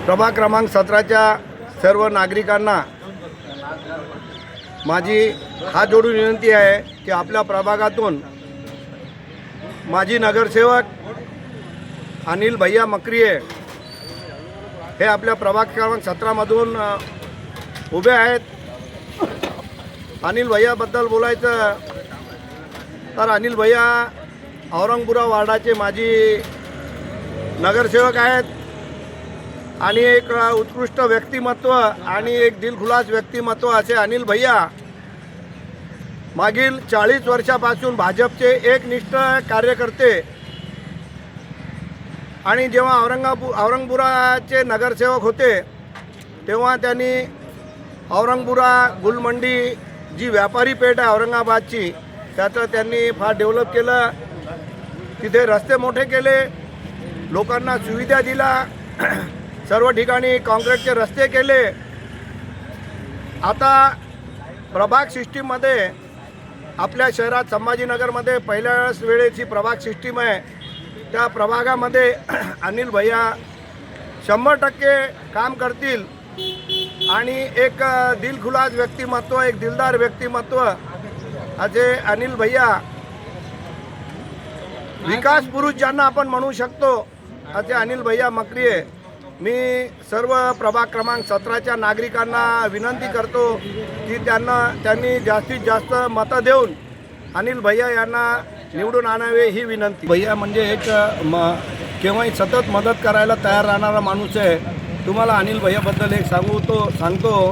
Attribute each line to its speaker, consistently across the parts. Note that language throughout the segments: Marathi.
Speaker 1: प्रभाग क्रमांक 17च्या सर्व नागरिकांना माझी हात जोडून विनंती आहे की आपल्या प्रभागातून माजी नगरसेवक अनिल भैया मक्रिये हे आपल्या प्रभाग क्रमांक 17मधून उभे आहेत। अनिल भैयाबद्दल बोलायचं तर अनिल भैया औरंगपुरा वार्डाचे माजी नगरसेवक आहेत आणि एक उत्कृष्ट व्यक्तिमत्व आणि एक दिलखुलास व्यक्तिमत्व असे अनिल भैया मागील 40 वर्षापासून भाजपचे एकनिष्ठ कार्यकर्ते आणि जेव्हा औरंगपुराचे नगरसेवक होते तेव्हा त्यांनी औरंगपुरा गुलमंडी जी व्यापारी पेठ आहे औरंगाबादची त्याचं त्यांनी फार डेव्हलप केलं। तिथे रस्ते मोठे केले, लोकांना सुविधा दिला, सर्व ठिकाणी काँक्रीटचे रस्ते केले। आता प्रभाग सिस्टीममध्ये आपल्या शहरात संभाजीनगरमध्ये पहिल्या वेळेची प्रभाग सिस्टीम आहे। त्या प्रभागामध्ये अनिल भैया 100% काम करतील आणि एक दिलखुलास व्यक्तिमत्व, एक दिलदार व्यक्तिमत्व असे अनिल भैया विकास पुरुष ज्यांना आपण म्हणू शकतो असे अनिल भैया मक्रिये। मी सर्व प्रभाग क्रमांक 17च्या नागरिकांना विनंती करतो की त्यांनी जास्तीत जास्त मतं देऊन अनिल भैया यांना निवडून आणावे ही विनंती। भैया म्हणजे एक केव्हाही सतत मदत करायला तयार राहणारा माणूस आहे। तुम्हाला अनिल भैयाबद्दल एक सांगतो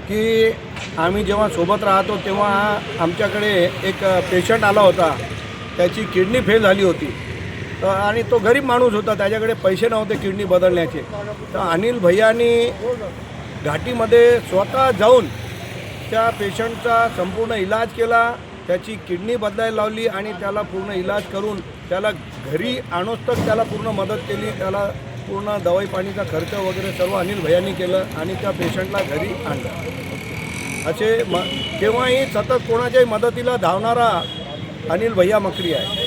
Speaker 1: की आम्ही जेव्हा सोबत राहतो तेव्हा आमच्याकडे एक पेशंट आला होता, त्याची किडनी फेल झाली होती आणि तो गरीब माणूस होता, त्याच्याकडे पैसे नव्हते किडनी बदलण्याचे। तर अनिल भैयांनी घाटीमध्ये स्वतः जाऊन त्या पेशंटचा संपूर्ण इलाज केला, त्याची किडनी बदलायला लावली आणि त्याला पूर्ण इलाज करून त्याला घरी आणोस्तक त्याला पूर्ण मदत केली। त्याला पूर्ण दवाई पाणीचा खर्च वगैरे सर्व अनिल भैयांनी केलं आणि त्या पेशंटला घरी आणलं। असे केव्हाही सतत कोणाच्याही मदतीला धावणारा अनिल भैया मक्रिये आहे।